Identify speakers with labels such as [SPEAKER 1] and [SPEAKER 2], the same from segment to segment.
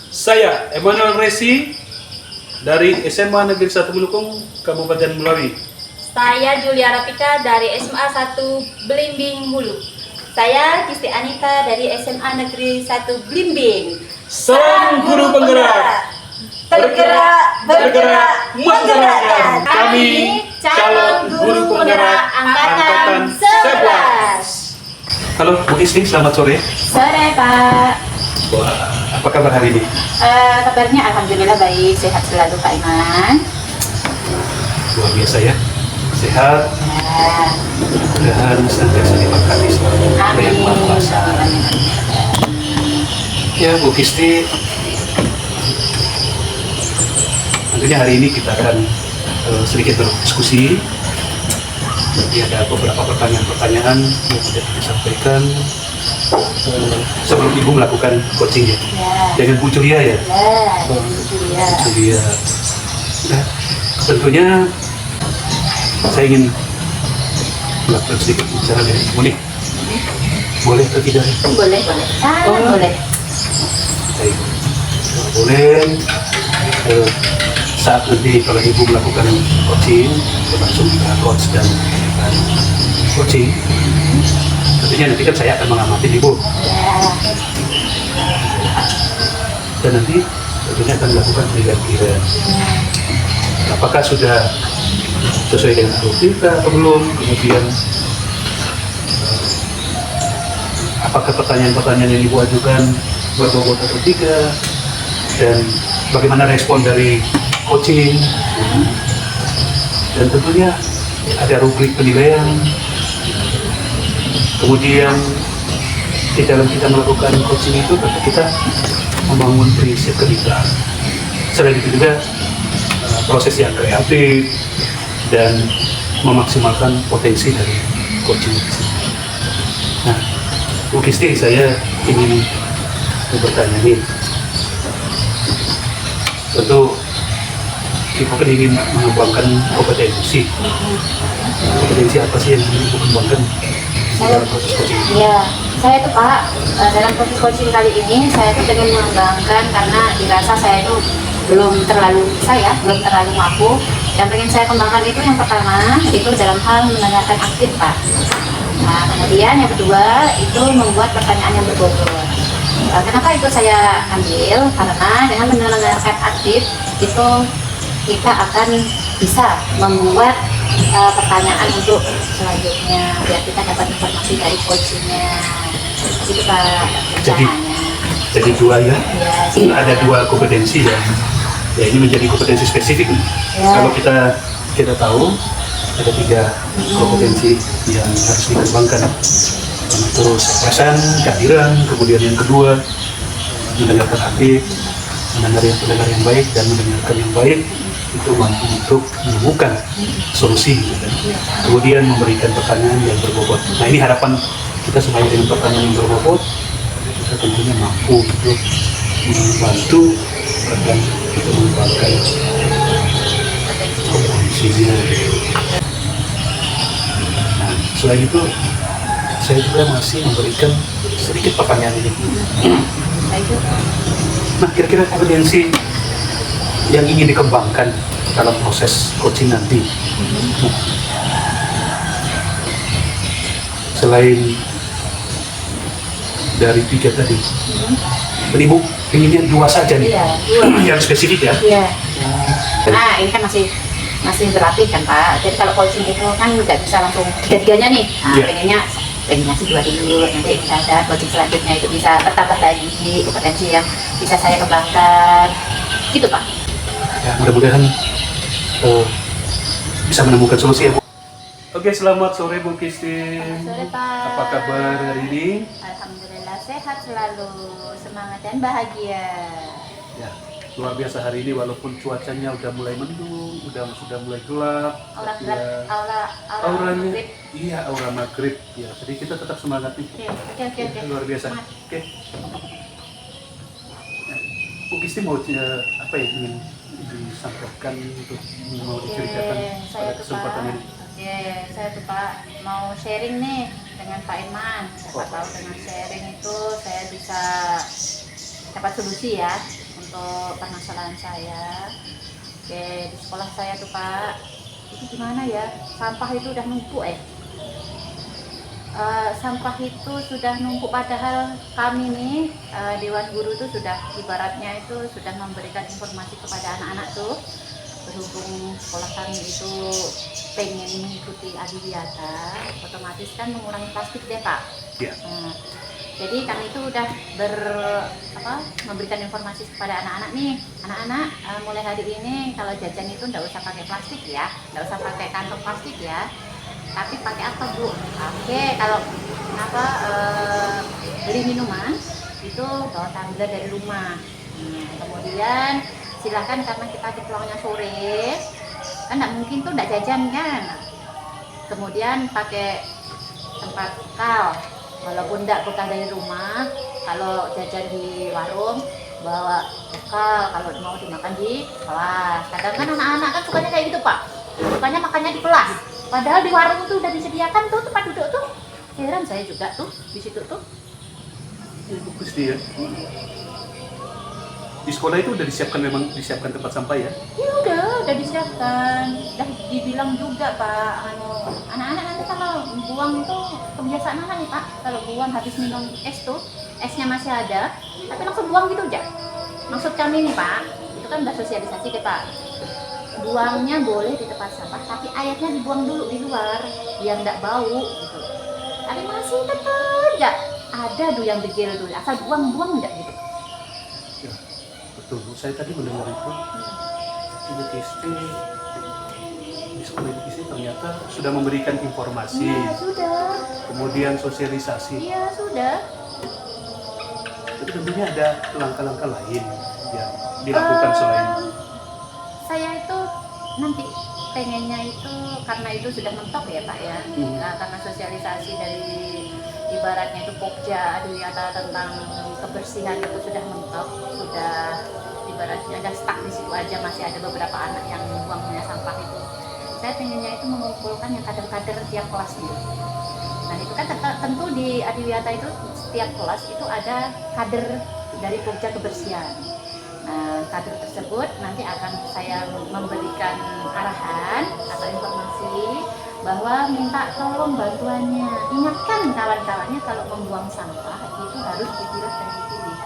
[SPEAKER 1] Saya Emmanuel Resi dari SMA Negeri 1 Melukung, Kabupaten Melawi.
[SPEAKER 2] Saya Julia Rafika dari SMA 1 Blimbing Hulu. Saya Kisti Anita dari SMA Negeri 1 Blimbing.
[SPEAKER 1] Salam guru penggerak. Bergerak, menggerakkan. Kami calon guru penggerak angkatan 11. Halo Bu Kisti, selamat sore.
[SPEAKER 2] Sore Pak.
[SPEAKER 1] Wah, apa kabar hari ini?
[SPEAKER 2] Kabarnya alhamdulillah baik, sehat selalu Pak Iman.
[SPEAKER 1] Luar biasa ya, sehat. Mudah-mudahan senantiasa diberkati selalu oleh Yang Maha Kuasa. Ya Bu Kisti, tentunya hari ini kita akan sedikit berdiskusi. Jadi ada beberapa pertanyaan-pertanyaan yang sudah disampaikan sebelum Ibu melakukan coaching ya. Dengan Bu Julia ya. Bu Julia. Nah, tentunya saya ingin melakukan sedikit bicara dari Ibu nih. Boleh atau tidak?
[SPEAKER 2] Boleh. Boleh.
[SPEAKER 1] Baik. Boleh. Saat nanti kalau Ibu melakukan coaching, termasuk coach dan coaching, tentunya nanti kan saya akan mengamati Ibu. Dan nanti tentunya akan melakukan penilaian. Apakah sudah sesuai dengan alur kita atau belum? Kemudian apakah pertanyaan-pertanyaan yang Ibu ajukan berbobot atau tidak? Dan bagaimana respon dari coaching? Dan tentunya ada rubrik penilaian. Kemudian di dalam kita melakukan coaching itu tentu kita membangun prinsip kemitraan. Selain itu juga proses yang kreatif dan memaksimalkan potensi dari coaching itu. Nah, Bu Kisti, saya ingin bertanya nih. Tentu Ibu kan ingin mengembangkan kompetensi. Kompetensi apa sih yang ingin Ibu kembangkan dalam proses coaching?
[SPEAKER 2] Iya, saya tuh Pak, dalam proses coaching kali ini saya tuh ingin mengembangkan karena dirasa saya itu belum terlalu mampu. Yang ingin saya kembangkan itu yang pertama itu dalam hal mendengarkan aktif Pak. Nah, kemudian yang kedua itu membuat pertanyaan yang berbobot. Kenapa itu saya ambil? Karena dengan mendengarkan aktif itu kita akan bisa membuat pertanyaan untuk selanjutnya biar kita dapat informasi dari coachingnya. Itu Pak.
[SPEAKER 1] Jadi dua ya?
[SPEAKER 2] Ya,
[SPEAKER 1] ada dua kompetensi ya ini menjadi kompetensi spesifik.
[SPEAKER 2] Ya.
[SPEAKER 1] Kalau kita tahu ada tiga kompetensi yang harus dikembangkan. Terus expression, kehadiran, kemudian yang kedua mendengarkan aktif, mendengar yang baik dan mendengarkan yang baik itu mampu untuk menemukan solusi gitu. Kemudian memberikan pertanyaan yang berbobot. Nah, ini harapan kita supaya dengan pertanyaan yang berbobot kita tentunya mampu untuk membantu dan kita mengembangkan kompetensinya. Nah, selain itu saya juga masih memberikan sedikit pertanyaan ini. Nah, kira-kira kompetensi yang ingin dikembangkan dalam proses coaching nanti, selain dari tiga tadi, Ibu inginnya dua saja nih, yang spesifik ya?
[SPEAKER 2] Iya. Nah, ini kan masih berlatih kan Pak. Jadi kalau coaching itu kan nggak bisa langsung tiga-tiganya nih. Nah, pengennya sih dua dulu, nanti kita ada coaching selanjutnya itu bisa bertambah lagi kompetensi yang bisa saya kembangkan gitu Pak.
[SPEAKER 1] Ya, mudah-mudahan bisa menemukan solusi ya Bu. Oke, selamat sore Bu Kisti.
[SPEAKER 2] Sore Pak.
[SPEAKER 1] Apa kabar hari ini?
[SPEAKER 2] Alhamdulillah sehat selalu, semangat dan bahagia.
[SPEAKER 1] Ya, luar biasa hari ini walaupun cuacanya udah mulai mendung, sudah mulai gelap.
[SPEAKER 2] Auranya
[SPEAKER 1] Maghrib. Iya, aura maghrib. Ya, jadi kita tetap semangat nih.
[SPEAKER 2] Oke.
[SPEAKER 1] Luar biasa. Oke. Bu Kisti mau apa ya ingin disampaikan untuk mau diceritakan pada kesempatan ini?
[SPEAKER 2] Saya tuh Pak mau sharing nih dengan Pak Iman. Siapa tahu dengan sharing itu saya bisa dapat solusi ya untuk permasalahan saya. Oke, di sekolah saya tuh Pak, itu gimana ya, sampah itu udah numpuk sampah itu sudah numpuk, padahal kami nih Dewan Guru itu sudah ibaratnya itu sudah memberikan informasi kepada anak-anak tuh, berhubung sekolah kami itu pengen mengikuti adiwiyata, otomatis kan mengurangi plastik deh Pak.
[SPEAKER 1] Ya.
[SPEAKER 2] Jadi kami itu udah memberikan informasi kepada anak-anak nih, anak-anak mulai hari ini kalau jajan itu nggak usah pakai plastik ya, nggak usah pakai kantong plastik ya, tapi pakai apa Bu? Oke, kalau beli minuman itu bawa tumbler dari rumah. Kemudian silahkan, karena kita di pulangnya sore, kan nggak mungkin tuh nggak jajan kan. Kemudian pakai tempat bekal, walaupun nggak bekal dari rumah. Kalau jajan di warung bawa bekal, kalau mau dimakan di kelas. Kadang kan anak-anak kan sukanya kayak gitu Pak, sukanya makannya di kelas. Padahal di warung itu udah disediakan tuh tempat duduk tuh. Heran saya juga tuh di situ tuh.
[SPEAKER 1] Ya, bagus dia. Di sekolah itu udah disiapkan tempat sampah ya?
[SPEAKER 2] Ya udah disiapkan. Udah dibilang juga Pak, anak-anak nanti kalau buang itu kebiasaan anak nih Pak. Kalau buang habis minum es tuh, esnya masih ada, tapi langsung buang gitu aja. Maksud kami nih Pak, itu kan udah sosialisasi ke Pak. Buangnya boleh di tempat sampah, tapi airnya dibuang dulu di luar biar nggak bau gitu. Tapi masih tetap aja ada tuh yang degil dulu, asal buang-buang nggak gitu.
[SPEAKER 1] Ya, betul. Saya tadi mendengar itu, Ibu Kisti di sekolah Ibu Kisti ternyata sudah memberikan informasi.
[SPEAKER 2] Iya sudah.
[SPEAKER 1] Kemudian sosialisasi.
[SPEAKER 2] Iya sudah.
[SPEAKER 1] Tapi tentunya ada langkah-langkah lain yang dilakukan selain.
[SPEAKER 2] Saya itu nanti pengennya itu, karena itu sudah mentok ya Pak ya, karena sosialisasi dari ibaratnya itu Pokja Adiwiyata tentang kebersihan itu sudah mentok, sudah ibaratnya ada stuck di situ aja, masih ada beberapa anak yang buangnya sampah itu. Saya pengennya itu mengumpulkan yang kader-kader tiap kelasnya. Nah itu kan tentu di Adiwiyata itu setiap kelas itu ada kader dari Pokja kebersihan. Nah, kader tersebut nanti akan saya memberikan arahan atau informasi bahwa minta tolong bantuannya. Ingatkan kawan-kawannya kalau membuang sampah itu harus dipilah dan dipilih.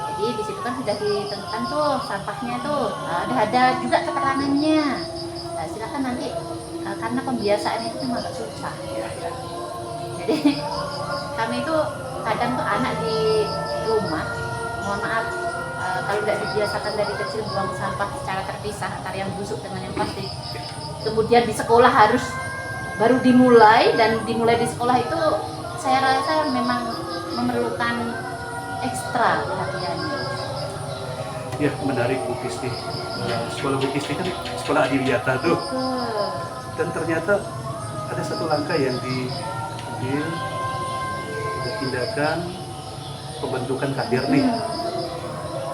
[SPEAKER 2] Jadi di situ kan sudah ditentukan tuh sampahnya tuh, ada juga keterangannya. Nah, silakan nanti karena pembiasaan itu memang agak susah. Jadi kami itu kadang tuh anak di rumah, mohon maaf, kalau tidak dibiasakan dari kecil buang sampah secara terpisah antara yang busuk dengan yang plastik, kemudian di sekolah harus baru dimulai, dan dimulai di sekolah itu saya rasa memang memerlukan ekstra perhatian.
[SPEAKER 1] Ya, menarik Bu Kisti. Sekolah Bu Kisti kan sekolah Adiwiyata tuh. Dan ternyata ada satu langkah yang diambil, ada tindakan pembentukan kader nih.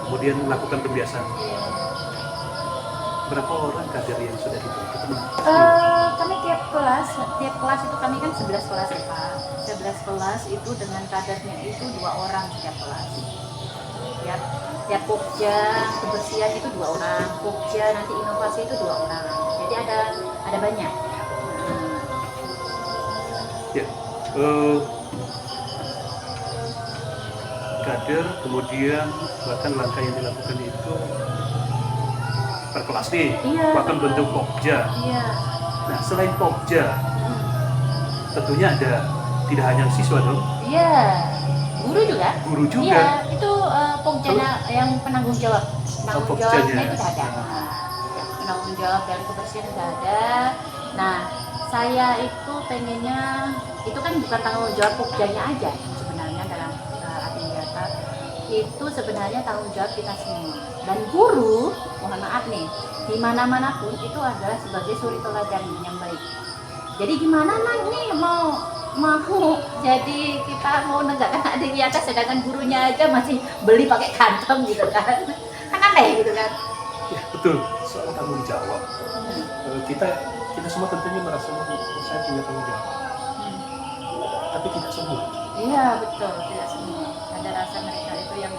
[SPEAKER 1] Kemudian melakukan kebiasaan. Berapa orang kader yang sudah dibentuk?
[SPEAKER 2] Kami tiap kelas itu kami kan 11 kelas ya Pak. 11 kelas itu dengan kadernya itu 2 orang setiap kelas. Tiap Pokja kebersihan itu 2 orang, Pokja nanti inovasi itu 2 orang. Jadi ada banyak.
[SPEAKER 1] Ya. Kader, kemudian bahkan langkah yang dilakukan itu per kelas nih, bahkan bentuk Pokja.
[SPEAKER 2] Iya.
[SPEAKER 1] Nah, selain Pokja, tentunya ada tidak hanya siswa dong.
[SPEAKER 2] Iya, guru juga.
[SPEAKER 1] Guru juga.
[SPEAKER 2] Iya, itu Pokjanya yang penanggung jawab. Penanggung jawabnya itu sudah ada. Penanggung jawab dari kebersihan sudah ada. Nah, saya itu pengennya itu kan bukan tanggung jawab Pokjanya aja sebenarnya dalam itu sebenarnya tanggung jawab kita semua. Dan guru, mohon maaf nih, di mana-mana pun itu adalah sebagai suri teladan yang baik. Jadi gimana nih mau jadi kita mau menegakkan Adiwiyata sedangkan gurunya aja masih beli pakai kantong gitu kan aneh gitu kan.
[SPEAKER 1] Ya betul, soal tanggung jawab. Kita semua tentunya merasa saya punya tanggung jawab. Tapi tidak semua.
[SPEAKER 2] Iya betul, tidak semua. Ada rasa mereka itu yang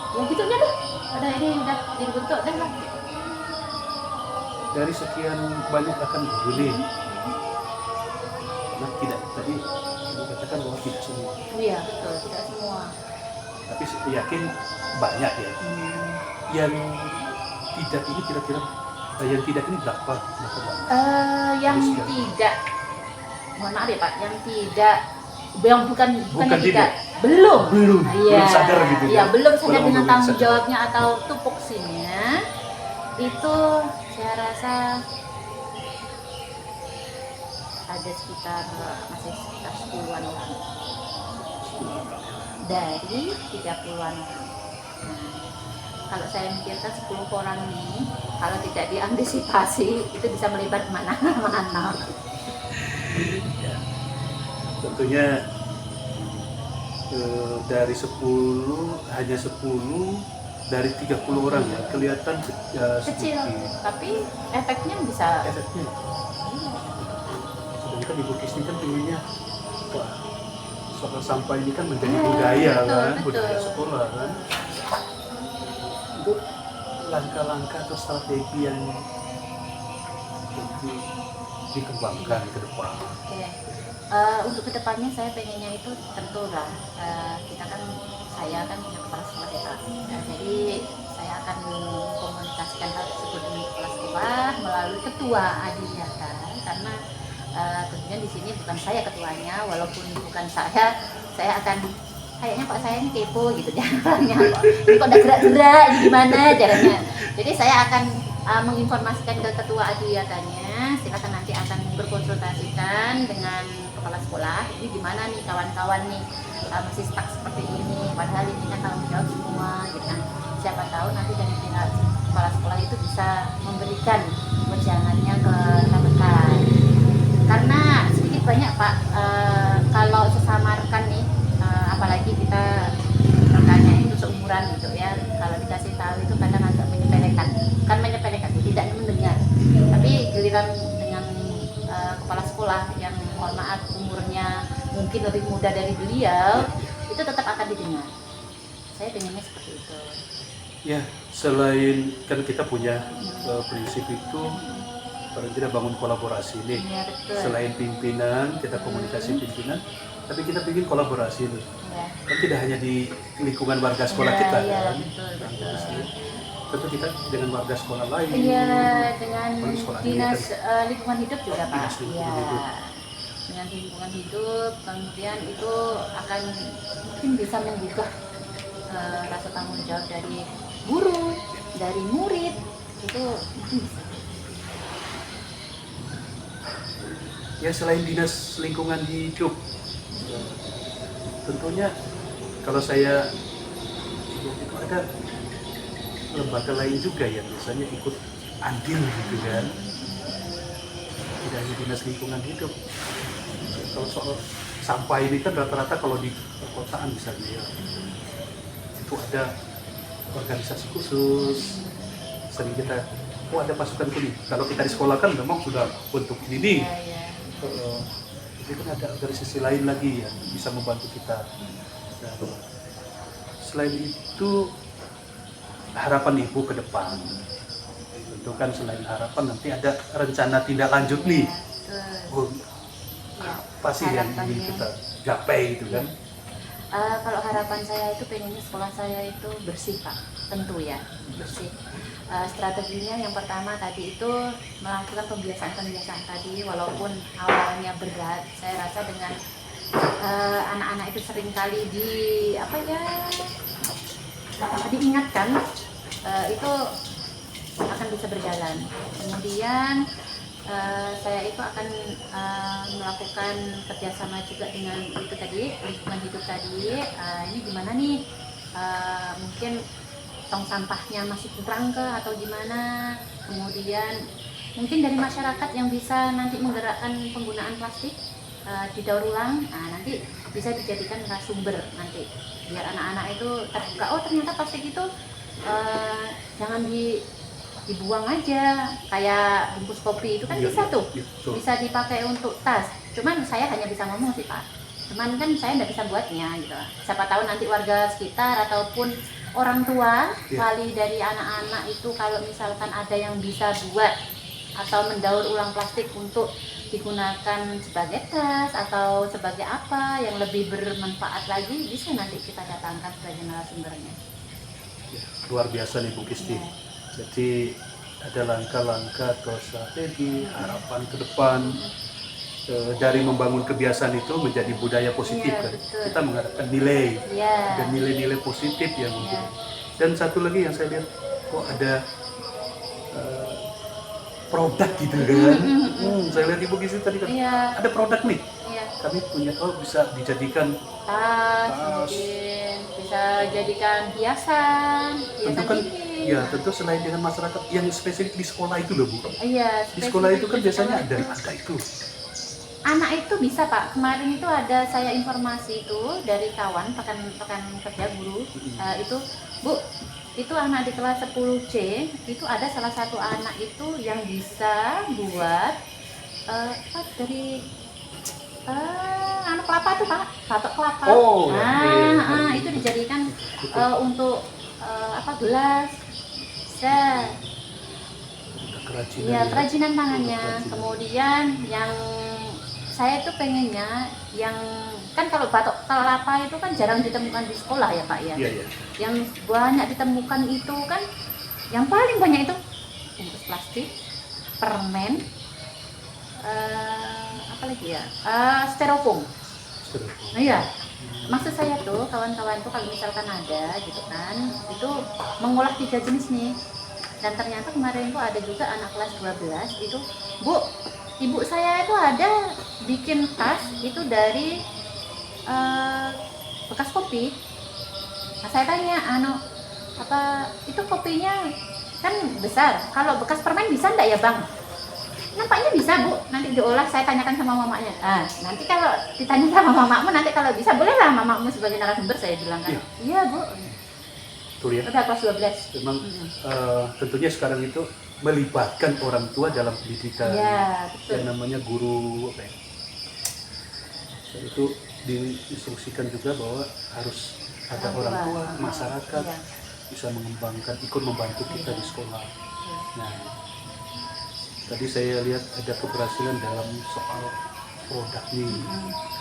[SPEAKER 2] Ya gitu udah deh, udah ini udah dibentuk dah lah.
[SPEAKER 1] Dari sekian banyak akan guru nih, nah tidak tadi Ibu katakan bahwa tidak semua,
[SPEAKER 2] Iya betul, tidak semua.
[SPEAKER 1] tapi yakin banyak ya. Yang tidak ini kira-kira yang tidak ini berapa banyak?
[SPEAKER 2] Yang
[SPEAKER 1] Dari sekian.
[SPEAKER 2] tidak, mohon maaf ya Pak, yang tidak, yang bukan yang
[SPEAKER 1] tidak.
[SPEAKER 2] belum
[SPEAKER 1] Belum sadar gitu
[SPEAKER 2] ya, belum sadar
[SPEAKER 1] Belum
[SPEAKER 2] dengan
[SPEAKER 1] sadar.
[SPEAKER 2] tanggung jawabnya atau tupoksinya, itu saya rasa ada sekitar, masih sekitar 10-an orang dari 30-an orang. Nah, kalau saya mikirkan 10 orang ini kalau tidak diantisipasi itu bisa melebar kemana-mana.
[SPEAKER 1] Ya. Tentunya dari 10 hanya 10 dari 30 orang ya kelihatan
[SPEAKER 2] Kecil,
[SPEAKER 1] sedikit
[SPEAKER 2] tapi efeknya bisa.
[SPEAKER 1] efeknya. Sedangkan Ibu Kisni kan pengennya wah, soal sampah ini kan menjadi
[SPEAKER 2] Ya,
[SPEAKER 1] budaya
[SPEAKER 2] betul,
[SPEAKER 1] kan,
[SPEAKER 2] betul.
[SPEAKER 1] budaya sekolah kan. Itu langkah-langkah atau strategi yang dikembangkan ke depan.
[SPEAKER 2] Oke. Untuk kedepannya saya pengennya itu tentulah kita kan, saya kan punya kepala sekolah ya Pak. Jadi saya akan mengkomunikasikan hal tersebut dengan kepala sekolah melalui ketua Adiwiyata, karena tentunya di sini bukan saya ketuanya, walaupun bukan saya akan kayaknya Pak saya ini kepo gitu caranya, ini kok udah gerak-gerak, ini gimana caranya. Jadi saya akan menginformasikan ke ketua Adiwiyatanya, silakan nanti akan berkonsultasikan dengan kepala sekolah, ini gimana nih kawan-kawan nih masih stuck seperti ini, padahal ini kan tanggung jawab semua gitu kan. Siapa tahu nanti dari pihak kepala sekolah itu bisa memberikan wejangannya ke rekan-rekan. Karena sedikit banyak Pak, kalau sesama rekan nih, apalagi kita rekannya itu seumuran gitu ya, kalau dikasih tahu itu kadang agak menyepelekan, kan menyepelekan, tidak mendengar. Tapi giliran dengan kepala sekolah yang mohon maaf umurnya mungkin lebih muda dari beliau, itu tetap akan didengar. Saya pengennya seperti itu.
[SPEAKER 1] Ya, selain kan kita punya prinsip itu paling tidak bangun kolaborasi nih.
[SPEAKER 2] Ya, betul.
[SPEAKER 1] Selain pimpinan, kita komunikasi pimpinan, tapi kita bikin kolaborasi nih.
[SPEAKER 2] Ya.
[SPEAKER 1] Kan tidak hanya di lingkungan warga sekolah
[SPEAKER 2] Ya,
[SPEAKER 1] kita
[SPEAKER 2] ya,
[SPEAKER 1] kan.
[SPEAKER 2] betul.
[SPEAKER 1] Tentu kita dengan warga sekolah lain.
[SPEAKER 2] Iya, dengan
[SPEAKER 1] Apalagi sekolah ini
[SPEAKER 2] dinas
[SPEAKER 1] kan.
[SPEAKER 2] lingkungan hidup juga Pak.
[SPEAKER 1] Dinas lingkungan
[SPEAKER 2] Iya.
[SPEAKER 1] hidup.
[SPEAKER 2] Dengan lingkungan hidup, kemudian itu akan mungkin bisa menggugah rasa tanggung jawab dari guru, dari murid, itu mungkin bisa.
[SPEAKER 1] Ya selain dinas lingkungan hidup, tentunya kalau saya itu ada lembaga lain juga yang biasanya ikut andil gitu kan. Tidak hanya dinas lingkungan hidup. Kalau soal sampah ini kan rata-rata kalau di perkotaan misalnya ya, itu ada organisasi khusus. Sering kita, ada pasukan kuning. Kalau kita di sekolah kan memang sudah bentuk ini nih.
[SPEAKER 2] Ya, ya.
[SPEAKER 1] Jadi kan ada organisasi lain lagi yang bisa membantu kita. Dan selain itu harapan Ibu ke depan, tentu kan selain harapan nanti ada rencana tindak lanjut nih.
[SPEAKER 2] Betul.
[SPEAKER 1] Oh,
[SPEAKER 2] Ya,
[SPEAKER 1] apa sih yang ingin
[SPEAKER 2] harapannya.
[SPEAKER 1] kita gapai gitu kan?
[SPEAKER 2] Kalau harapan saya itu pengennya sekolah saya itu bersih Pak, tentu ya bersih. Strateginya yang pertama tadi itu melakukan pembiasaan tadi, walaupun awalnya berat, saya rasa dengan anak-anak itu seringkali diingatkan, itu akan bisa berjalan. Kemudian saya itu akan melakukan kerjasama juga dengan itu tadi, lingkungan hidup tadi. Ini gimana nih, mungkin tong sampahnya masih kurang ke atau gimana. Kemudian mungkin dari masyarakat yang bisa nanti menggerakkan penggunaan plastik didaur ulang, nanti bisa dijadikan sumber nanti biar anak-anak itu terbuka, oh ternyata plastik itu jangan dibuang aja, kayak bungkus kopi itu kan
[SPEAKER 1] Iya,
[SPEAKER 2] bisa tuh,
[SPEAKER 1] betul.
[SPEAKER 2] bisa dipakai untuk tas. Cuman saya hanya bisa ngomong sih Pak, cuman kan saya nggak bisa buatnya gitu. Siapa tahu nanti warga sekitar ataupun orang tua,
[SPEAKER 1] Iya.
[SPEAKER 2] wali dari anak-anak itu kalau misalkan ada yang bisa buat atau mendaur ulang plastik untuk digunakan sebagai tas atau sebagai apa yang lebih bermanfaat lagi, bisa nanti kita datangkan sebagai narasumbernya.
[SPEAKER 1] Ya, luar biasa nih Bu Kisti.
[SPEAKER 2] Ya.
[SPEAKER 1] Jadi ada langkah-langkah atau strategi harapan ke depan dari membangun kebiasaan itu menjadi budaya positif
[SPEAKER 2] Iya,
[SPEAKER 1] kan.
[SPEAKER 2] betul.
[SPEAKER 1] Kita mengharapkan nilai
[SPEAKER 2] Ya.
[SPEAKER 1] dan nilai-nilai positif yang
[SPEAKER 2] Ya.
[SPEAKER 1] dan satu lagi yang saya lihat kok ada produk gitu kan. Saya lihat Ibu Gizi tadi kan
[SPEAKER 2] Iya.
[SPEAKER 1] ada produk nih.
[SPEAKER 2] Iya.
[SPEAKER 1] Kami punya bisa dijadikan
[SPEAKER 2] Tas,
[SPEAKER 1] Tas.
[SPEAKER 2] mungkin bisa jadikan hiasan
[SPEAKER 1] tentu kan
[SPEAKER 2] dinding.
[SPEAKER 1] ya tentu selain dengan masyarakat yang spesifik di sekolah itu loh Bu.
[SPEAKER 2] Iya,
[SPEAKER 1] Di sekolah itu kan
[SPEAKER 2] spesifik di
[SPEAKER 1] biasanya
[SPEAKER 2] sekolah
[SPEAKER 1] ada itu.
[SPEAKER 2] anak itu bisa Pak. Kemarin itu ada saya informasi itu dari kawan pekan kerja guru itu Bu, itu anak di kelas 10C itu ada salah satu anak itu yang bisa buat apa dari anak kelapa tuh Pak, batok kelapa.
[SPEAKER 1] Oh, ya. Iya.
[SPEAKER 2] Itu dijadikan
[SPEAKER 1] Betul.
[SPEAKER 2] untuk apa gelas. Bisa.
[SPEAKER 1] Kerajinan.
[SPEAKER 2] Iya, kerajinan tangannya.
[SPEAKER 1] Kerajinan.
[SPEAKER 2] Kemudian yang saya tuh pengennya yang kan kalau batok kelapa itu kan jarang ditemukan di sekolah ya Pak ya.
[SPEAKER 1] Iya, iya.
[SPEAKER 2] Yang banyak ditemukan itu kan yang paling banyak itu bungkus plastik, permen, apa lagi ya? Styrofoam. Nah, iya. Maksud saya tuh kawan-kawan tuh kalau misalkan ada gitu kan, itu mengolah 3 jenis nih. Dan ternyata kemarin tuh ada juga anak kelas 12 itu, Bu, ibu saya itu ada bikin tas itu dari bekas kopi. Nah, saya tanya, apa itu kopinya kan besar, kalau bekas permen bisa enggak ya Bang? Nampaknya bisa Bu, nanti diolah. Saya tanyakan sama mamanya. Nanti kalau ditanya sama mamamu, nanti kalau bisa bolehlah mamamu sebagai narasumber, saya bilang kan. Iya Bu.
[SPEAKER 1] Tuh ya.
[SPEAKER 2] Udah kelas 12.
[SPEAKER 1] Memang tentunya sekarang itu melibatkan orang tua dalam pendidikan.
[SPEAKER 2] Iya, betul.
[SPEAKER 1] Yang namanya guru apa ya? Itu diinstruksikan juga bahwa harus ada orang tua, masyarakat
[SPEAKER 2] Iya.
[SPEAKER 1] bisa mengembangkan, ikut membantu kita di sekolah. Nah, tadi saya lihat ada keberhasilan dalam soal produk nih.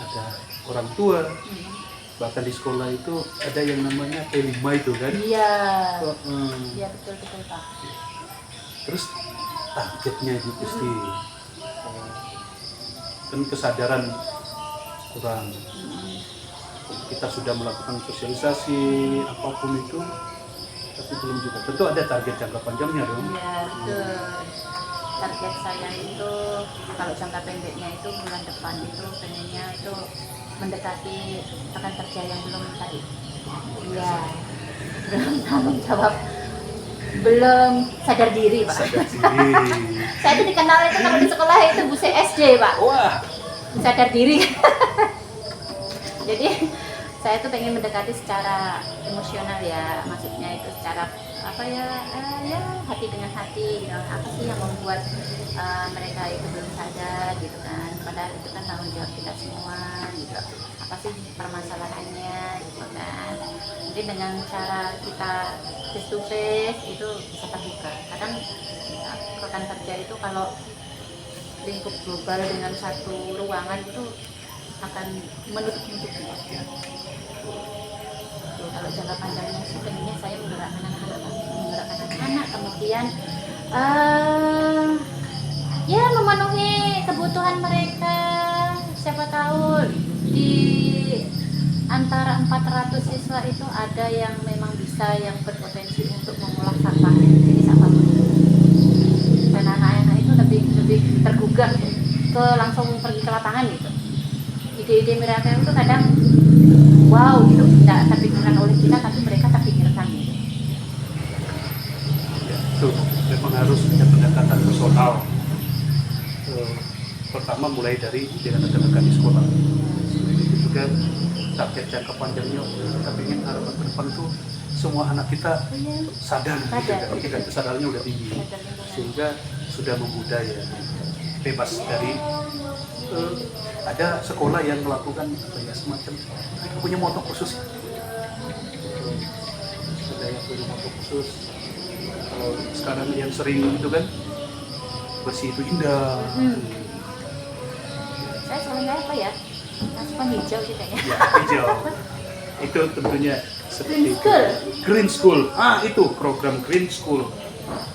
[SPEAKER 1] Ada orang tua, bahkan di sekolah itu ada yang namanya T5 itu kan.
[SPEAKER 2] Iya.
[SPEAKER 1] Oh,
[SPEAKER 2] Iya, betul Pak.
[SPEAKER 1] terus targetnya itu pasti kan kesadaran kurang. Kita sudah melakukan sosialisasi apapun itu, tapi belum juga. Tentu ada target jangka panjangnya dong.
[SPEAKER 2] Iya, betul. Target saya itu kalau jangka pendeknya itu bulan depan itu pengennya itu mendekati rekan kerja yang belum tadi. Iya. Belum tanggung jawab, belum sadar diri Pak.
[SPEAKER 1] Sadar diri.
[SPEAKER 2] Saya itu dikenal itu kalau di sekolah itu Bu SD Pak.
[SPEAKER 1] Wah,
[SPEAKER 2] Sadar diri. Jadi saya tuh pengen mendekati secara emosional ya, maksudnya itu secara apa ya, ya hati dengan hati gitu. Apa sih yang membuat mereka itu belum sadar gitu kan, padahal itu kan tanggung jawab kita semua gitu. Apa sih permasalahannya gitu kan. Jadi dengan cara kita face to face itu bisa terbuka. Kadang rekan kerja itu kalau lingkup global dengan satu ruangan itu akan menutup-nutupi. Kalau jangka panjangnya sih pengennya saya menggerakkan anak-anak, kemudian ya memenuhi kebutuhan mereka. Siapa tahu di antara 400 siswa itu ada yang memang bisa, yang berpotensi untuk mengolah sampah jenis apapun. Dan anak-anak itu lebih tergugah ke langsung pergi ke lapangan gitu. Ide-ide mereka itu kadang wow gitu, tidak terpikirkan oleh kita tapi mereka terpikirkan gitu.
[SPEAKER 1] ya, itu memang harus ada pendekatan personal. Pertama mulai dari dengan rekan-rekan di sekolah. Itu juga target jangka panjangnya kita ingin harapan ke depan itu semua anak kita sadar. Gitu. Tingkat kesadarannya udah tinggi sehingga sudah membudaya, bebas dari ada sekolah yang melakukan apa ya, semacam mereka punya moto khusus, ada yang punya motor khusus. Kalau sekarang yang sering itu kan bersih itu indah.
[SPEAKER 2] Saya soalnya apa ya? Asupan hijau sih kayaknya.
[SPEAKER 1] Ya, hijau. Itu tentunya seperti
[SPEAKER 2] Green School.
[SPEAKER 1] Green School. Itu program Green School.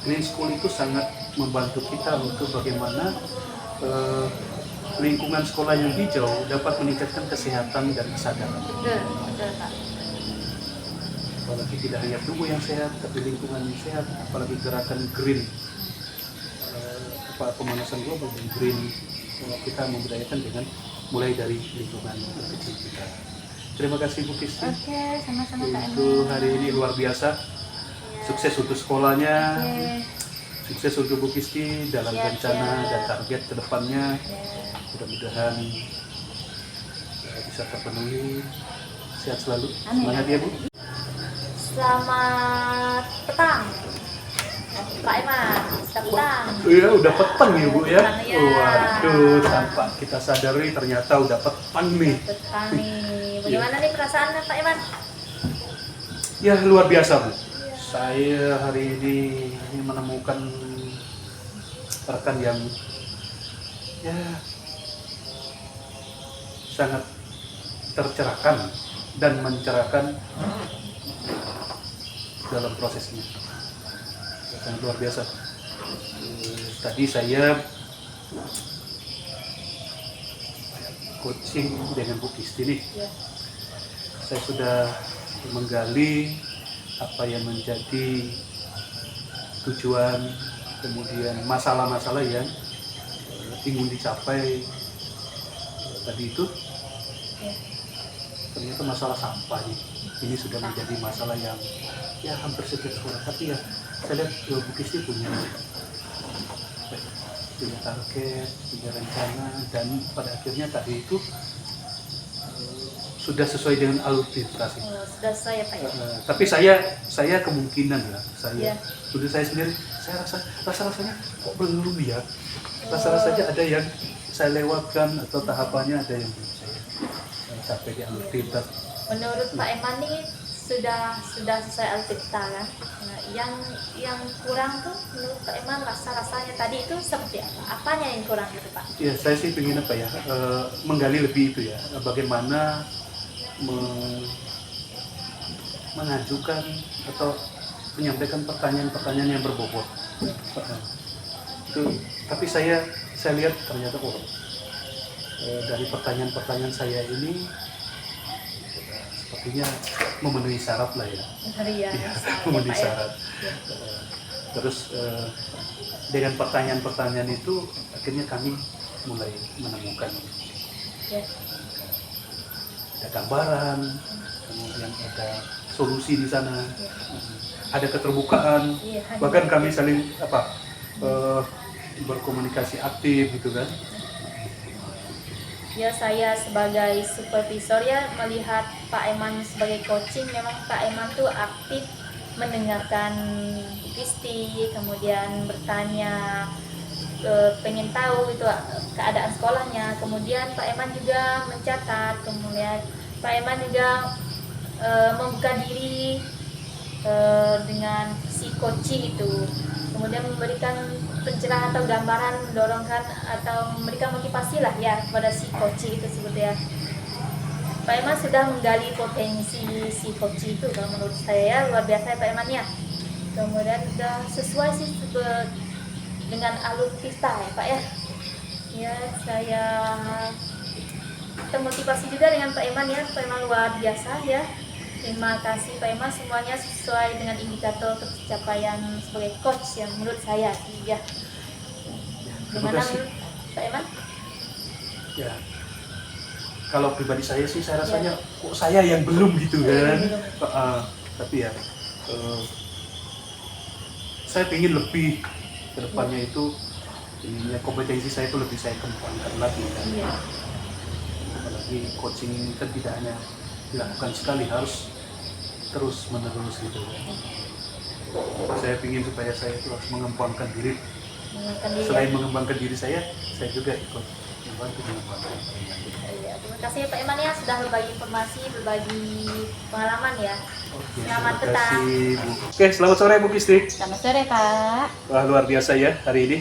[SPEAKER 1] Green School itu sangat membantu kita untuk bagaimana lingkungan sekolah yang hijau dapat meningkatkan kesehatan dan kesadaran.
[SPEAKER 2] Betul, betul Pak.
[SPEAKER 1] Apalagi tidak hanya tubuh yang sehat, tapi lingkungan yang sehat. Apalagi gerakan green, pemanasan global dan green, kita membudayakan dengan mulai dari lingkungan kecil kita. Terima kasih Bu Kisti.
[SPEAKER 2] Oke, sama-sama Pak Eman.
[SPEAKER 1] Untuk hari ini luar biasa. Sukses untuk sekolahnya. Sukses untuk Bu Kisti dalam rencana dan target ke depannya. Mudah-mudahan bisa terpenuhi. Sehat selalu. Semangat ya Bu.
[SPEAKER 2] Selamat petang Pak Eman, selamat petang.
[SPEAKER 1] Iya, udah petang ya Bu ya.
[SPEAKER 2] Petang, ya.
[SPEAKER 1] Waduh, tanpa kita sadari ternyata udah petang nih.
[SPEAKER 2] Petang nih, bagaimana nih perasaannya Pak Eman?
[SPEAKER 1] Ya luar biasa Bu. Saya hari ini menemukan rekan yang ya sangat tercerahkan dan mencerahkan dalam prosesnya. Sangat luar biasa. Tadi saya coaching dengan Bu Kisti nih. Saya sudah menggali apa yang menjadi tujuan, kemudian masalah-masalah yang ingin dicapai tadi itu. Ternyata masalah sampah ini sudah menjadi masalah yang ya hampir setiap sekolah. Tapi ya saya lihat Bu Kisti punya target, punya rencana, dan pada akhirnya tadi itu sudah sesuai dengan alur filtrasi.
[SPEAKER 2] Sudah sesuai ya Pak ya?
[SPEAKER 1] Tapi saya kemungkinan ya, menurut saya sendiri, saya rasanya kok belum ya. Rasa-rasanya ada yang saya lewatkan atau tahapannya ada yang belum saya capai di alur filtrasi.
[SPEAKER 2] Menurut Pak Eman ini sudah sesuai alur-filter kan? Nah, yang kurang tuh menurut Pak Eman rasanya tadi itu seperti apa? Apanya yang kurang gitu Pak?
[SPEAKER 1] Ya saya sih ingin apa ya, menggali lebih itu ya, bagaimana mengajukan atau menyampaikan pertanyaan-pertanyaan yang berbobot. Tapi saya lihat ternyata dari pertanyaan-pertanyaan saya ini sepertinya memenuhi syarat lah ya. Memenuhi syarat. Terus dengan pertanyaan-pertanyaan itu akhirnya kami mulai menemukan ada gambaran, kemudian ada solusi di sana, ada keterbukaan, bahkan kami saling berkomunikasi aktif gitu kan.
[SPEAKER 2] Ya, saya sebagai supervisor ya melihat Pak Eman sebagai coaching, memang Pak Eman tuh aktif mendengarkan Kisti, kemudian bertanya, pengen tahu itu keadaan sekolahnya. Kemudian Pak Eman juga mencatat, kemudian Pak Eman juga membuka diri dengan si coaching itu, kemudian memberikan pencerahan atau gambaran, mendorongkan atau memberikan motivasi lah ya kepada si coaching itu sebetulnya. Pak Eman sudah menggali potensi si coaching itu, kalau menurut saya luar biasa ya Pak Eman ya. Kemudian sudah sesuai sih dengan alur kita ya Pak ya. Ya, saya termotivasi juga dengan Pak Eman ya. Pak Eman luar biasa ya. Terima kasih Pak Eman, semuanya sesuai dengan indikator pencapaian sebagai coach yang menurut saya ya. Gimana menurut Pak Eman?
[SPEAKER 1] Ya, kalau pribadi saya sih saya rasanya kok saya yang belum gitu kan. Tapi ya saya ingin lebih ke depannya itu kompetensi saya itu lebih saya kembangkan lagi kan. Apalagi coaching ini kan tidak hanya dilakukan sekali, harus terus menerus gitu kan. Saya ingin supaya saya itu harus mengembangkan diri. Selain mengembangkan diri saya juga ikut membantu dengan bantuan Pak Iman.
[SPEAKER 3] Iya, terima kasih Pak Iman ya sudah berbagi informasi, berbagi pengalaman ya.
[SPEAKER 1] Oke,
[SPEAKER 3] Selamat
[SPEAKER 1] terima
[SPEAKER 3] petang.
[SPEAKER 1] kasih Bu. Oke, selamat sore Bu Kisti.
[SPEAKER 2] Selamat sore Kak.
[SPEAKER 1] Wah, luar biasa ya hari ini.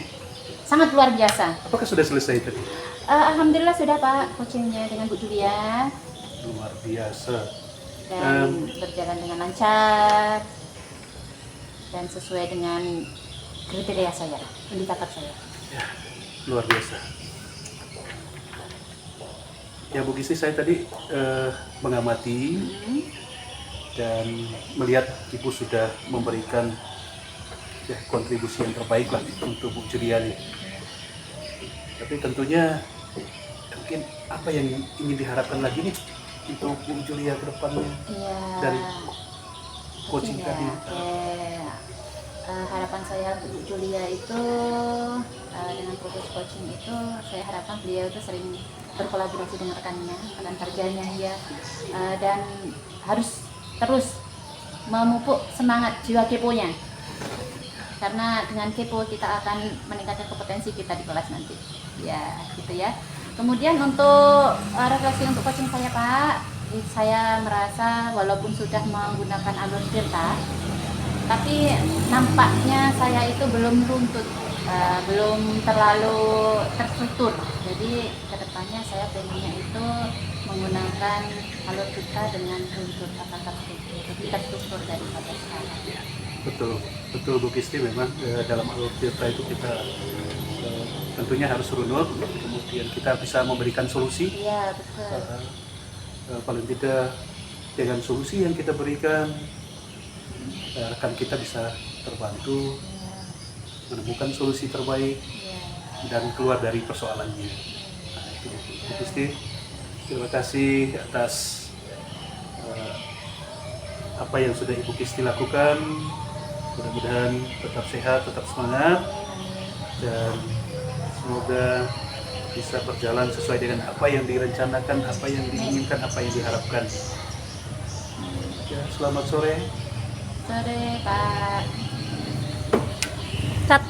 [SPEAKER 2] Sangat luar biasa.
[SPEAKER 1] Apakah sudah selesai tadi?
[SPEAKER 2] Alhamdulillah sudah Pak coachingnya dengan Bu Julia
[SPEAKER 1] Luar biasa.
[SPEAKER 2] dan berjalan dengan lancar dan sesuai dengan kriteria saya, indikator saya.
[SPEAKER 1] Ya, luar biasa. Ya Bu Kisti, saya tadi mengamati dan melihat Ibu sudah memberikan ya, kontribusi yang terbaik lah untuk Bu Juliani. Tapi tentunya mungkin apa yang ingin diharapkan lagi nih untuk Bu Julia ke depannya
[SPEAKER 2] Iya.
[SPEAKER 1] dari coaching
[SPEAKER 2] ya.
[SPEAKER 1] tadi?
[SPEAKER 2] Harapan saya untuk Bu Julia itu dengan proses coaching itu saya harapkan beliau itu sering berkolaborasi dengan rekannya, rekan kerjanya ya, dan harus terus memupuk semangat jiwa keponya, karena dengan kepo kita akan meningkatkan kompetensi kita di kelas nanti ya gitu ya. Kemudian untuk refleksi untuk coaching saya Pak, saya merasa walaupun sudah menggunakan alur tirta, tapi nampaknya saya itu belum runtut, belum terlalu terstruktur. Jadi kedepannya saya pengennya itu menggunakan alur tirta dengan runtut atau terstruktur, lebih terstruktur daripada sekarang.
[SPEAKER 1] Betul, betul Bu Kisti, memang dalam alur tirta itu kita tentunya harus runut, kemudian kita bisa memberikan solusi.
[SPEAKER 2] Iya betul.
[SPEAKER 1] Paling tidak dengan solusi yang kita berikan, rekan kita bisa terbantu menemukan solusi terbaik dan keluar dari persoalannya. Nah, itu Bu Kisti, terima kasih atas apa yang sudah Ibu Kisti lakukan. Mudah-mudahan tetap sehat, tetap semangat, dan semoga bisa berjalan sesuai dengan apa yang direncanakan, apa yang diinginkan, apa yang diharapkan. Ya, selamat sore.
[SPEAKER 2] Sore Pak.
[SPEAKER 3] Cut.